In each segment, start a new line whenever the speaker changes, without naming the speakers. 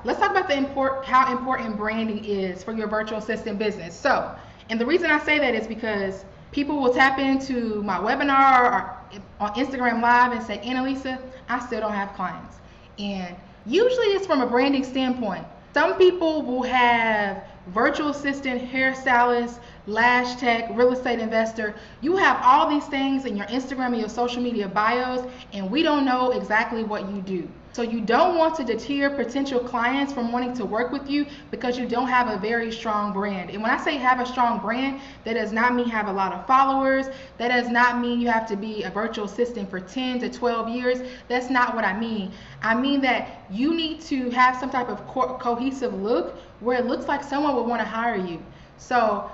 let's talk about how important branding is for your virtual assistant business. So, and the reason I say that is because people will tap into my webinar or on Instagram Live and say, Annalisa, I still don't have clients. And usually it's from a branding standpoint. Some people will have virtual assistant, hairstylist, lash tech, real estate investor. You have all these things in your Instagram and your social media bios, and we don't know exactly what you do. So you don't want to deter potential clients from wanting to work with you because you don't have a very strong brand. And when I say have a strong brand, that does not mean have a lot of followers. That does not mean you have to be a virtual assistant for 10 to 12 years. That's not what I mean. I mean that you need to have some type of cohesive look where it looks like someone would want to hire you. So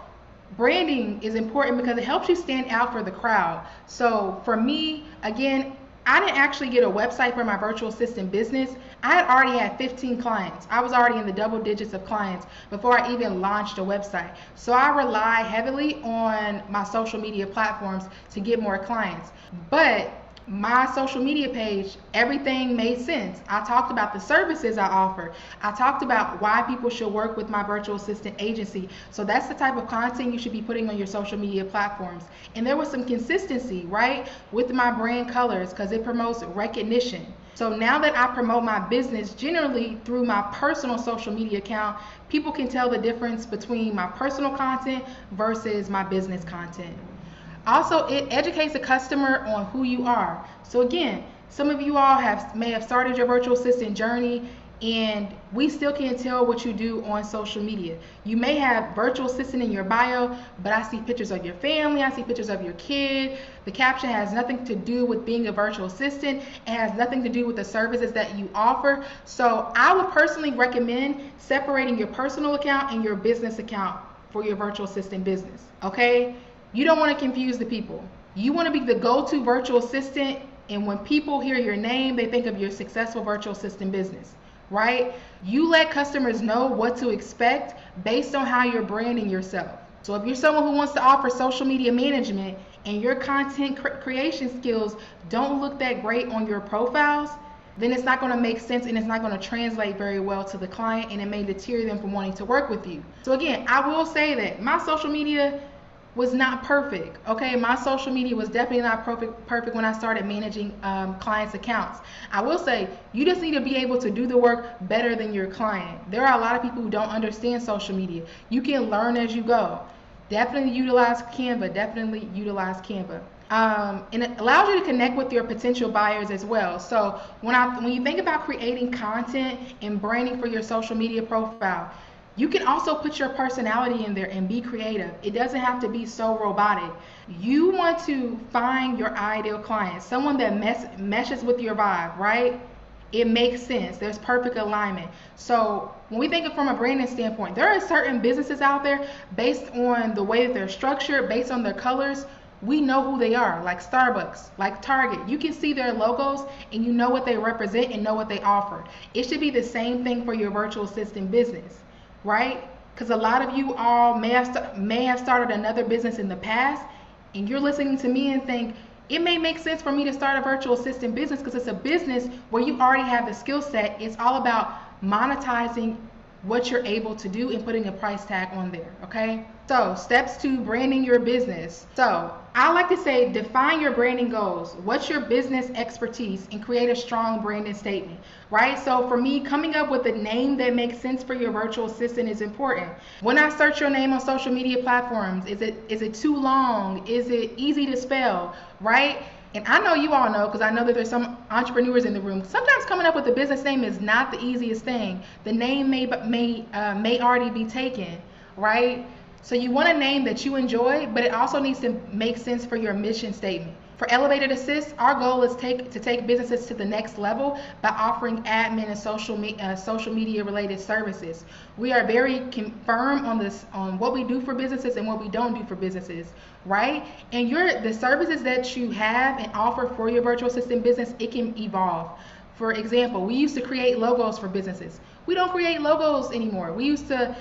branding is important because it helps you stand out for the crowd. So for me, again, I didn't actually get a website for my virtual assistant business. I had already had 15 clients. I was already in the double digits of clients before I even launched a website. So I rely heavily on my social media platforms to get more clients. But my social media page, everything made sense. I talked about the services I offer. I talked about why people should work with my virtual assistant agency. So that's the type of content you should be putting on your social media platforms. And there was some consistency, right, with my brand colors because it promotes recognition. So now that I promote my business generally through my personal social media account, people can tell the difference between my personal content versus my business content. Also, it educates the customer on who you are. So again, some of you all may have started your virtual assistant journey, and we still can't tell what you do on social media. You may have virtual assistant in your bio, but I see pictures of your family, I see pictures of your kid. The caption has nothing to do with being a virtual assistant. It has nothing to do with the services that you offer. So I would personally recommend separating your personal account and your business account for your virtual assistant business, okay? You don't want to confuse the people. You want to be the go-to virtual assistant, and when people hear your name, they think of your successful virtual assistant business, right? You let customers know what to expect based on how you're branding yourself. So if you're someone who wants to offer social media management and your content creation skills don't look that great on your profiles, then it's not going to make sense and it's not going to translate very well to the client, and it may deter them from wanting to work with you. So again, I will say that my social media was not perfect, okay? My social media was definitely not perfect when I started managing clients' accounts. I will say, you just need to be able to do the work better than your client. There are a lot of people who don't understand social media. You can learn as you go. Definitely utilize Canva, and it allows you to connect with your potential buyers as well. So when you think about creating content and branding for your social media profile, you can also put your personality in there and be creative. It doesn't have to be so robotic. You want to find your ideal client, someone that meshes with your vibe, right? It makes sense. There's perfect alignment. So when we think of from a branding standpoint, there are certain businesses out there based on the way that they're structured, based on their colors. We know who they are, like Starbucks, like Target. You can see their logos and you know what they represent and know what they offer. It should be the same thing for your virtual assistant business, right? Because a lot of you all may have started another business in the past, and you're listening to me and think it may make sense for me to start a virtual assistant business because it's a business where you already have the skill set. It's all about monetizing what you're able to do and putting a price tag on there, okay? So steps to branding your business. So I like to say, define your branding goals. What's your business expertise, and create a strong branding statement, right? So for me, coming up with a name that makes sense for your virtual assistant is important. When I search your name on social media platforms, is it too long? Is it easy to spell, right? And I know you all know, because I know that there's some entrepreneurs in the room. Sometimes coming up with a business name is not the easiest thing. The name may already be taken, right? So you want a name that you enjoy, but it also needs to make sense for your mission statement. For Elevated Assist, our goal is to take businesses to the next level by offering admin and social media related services. We are very firm on what we do for businesses and what we don't do for businesses, right? And the services that you have and offer for your virtual assistant business, it can evolve. For example, we used to create logos for businesses. We don't create logos anymore. We used to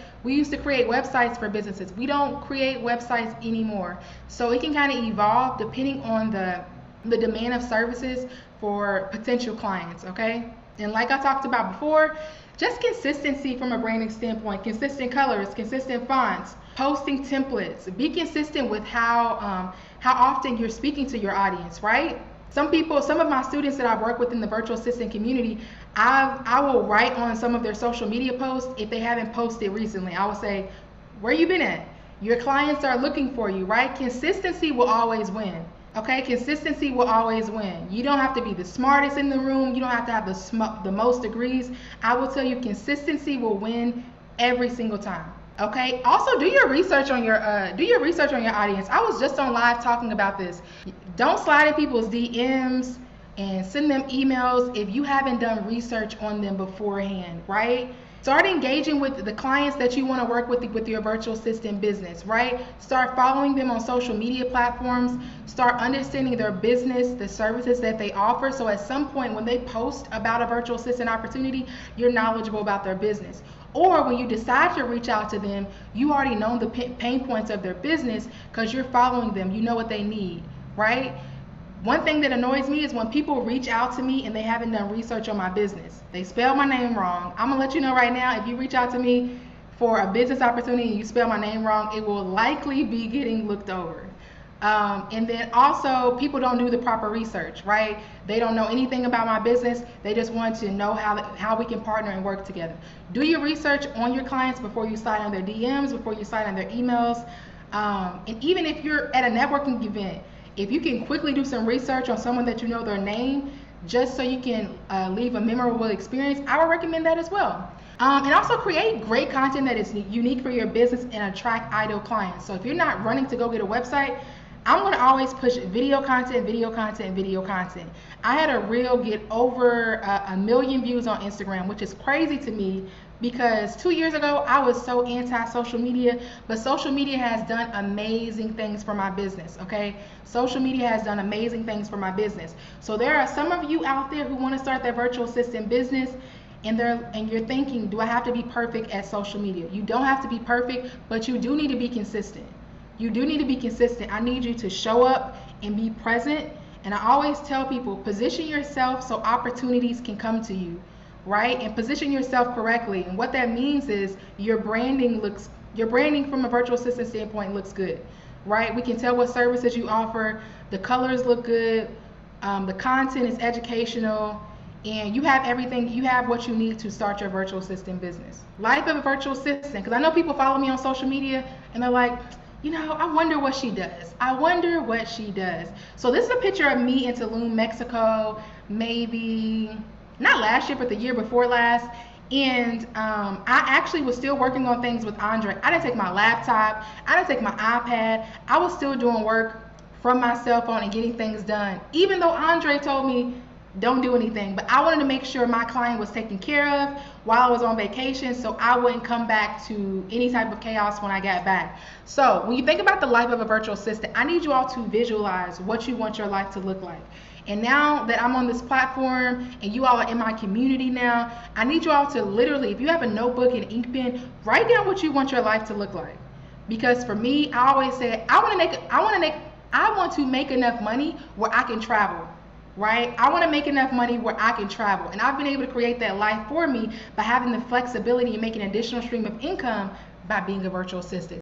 create websites for businesses. We don't create websites anymore. So it can kind of evolve depending on the demand of services for potential clients, okay? And like I talked about before, Just consistency from a branding standpoint, consistent colors, consistent fonts, posting templates. Be consistent with how often you're speaking to your audience, right? Some of my students that I work with in the virtual assistant community, I will write on some of their social media posts if they haven't posted recently. I will say, where you been at? Your clients are looking for you, right? Consistency will always win. Okay, consistency will always win. You don't have to be the smartest in the room. You don't have to have the most degrees. I will tell you, consistency will win every single time. Okay. Also, do your research on your audience. I was just on live talking about this. Don't slide in people's DMs and send them emails if you haven't done research on them beforehand, right? Start engaging with the clients that you want to work with your virtual assistant business, right? Start following them on social media platforms. Start understanding their business, the services that they offer. So at some point when they post about a virtual assistant opportunity, you're knowledgeable about their business. Or when you decide to reach out to them, you already know the pain points of their business because you're following them. You know what they need, right? One thing that annoys me is when people reach out to me and they haven't done research on my business. They spell my name wrong. I'm gonna let you know right now, if you reach out to me for a business opportunity and you spell my name wrong, it will likely be getting looked over. And then also, people don't do the proper research, right? They don't know anything about my business. They just want to know how we can partner and work together. Do your research on your clients before you slide on their DMs, before you slide on their emails. And even if you're at a networking event, if you can quickly do some research on someone that you know their name, just so you can leave a memorable experience, I would recommend that as well. And also create great content that is unique for your business and attract ideal clients. So if you're not running to go get a website, I'm going to always push video content, video content, video content. I had a reel get over 1 million views on Instagram, which is crazy to me because 2 years ago I was so anti-social media, but social media has done amazing things for my business, okay? Social media has done amazing things for my business. So there are some of you out there who want to start their virtual assistant business and you're thinking, do I have to be perfect at social media? You don't have to be perfect, but you do need to be consistent. You do need to be consistent. I need you to show up and be present. And I always tell people, position yourself so opportunities can come to you, right? And position yourself correctly. And what that means is your branding from a virtual assistant standpoint looks good, right? We can tell what services you offer. The colors look good. The content is educational. And you have everything, you have what you need to start your virtual assistant business. Life of a virtual assistant, because I know people follow me on social media and they're like, you know, I wonder what she does. I wonder what she does. So this is a picture of me in Tulum, Mexico, maybe not last year, but the year before last. And I actually was still working on things with Andre. I didn't take my laptop. I didn't take my iPad. I was still doing work from my cell phone and getting things done, even though Andre told me don't do anything. But I wanted to make sure my client was taken care of while I was on vacation, so I wouldn't come back to any type of chaos when I got back. So when you think about the life of a virtual assistant, I need you all to visualize what you want your life to look like. And now that I'm on this platform and you all are in my community now, I need you all to literally, if you have a notebook and ink pen, write down what you want your life to look like. Because for me, I always say I want to make enough money where I can travel. Right? I want to make enough money where I can travel. And I've been able to create that life for me by having the flexibility and making an additional stream of income by being a virtual assistant.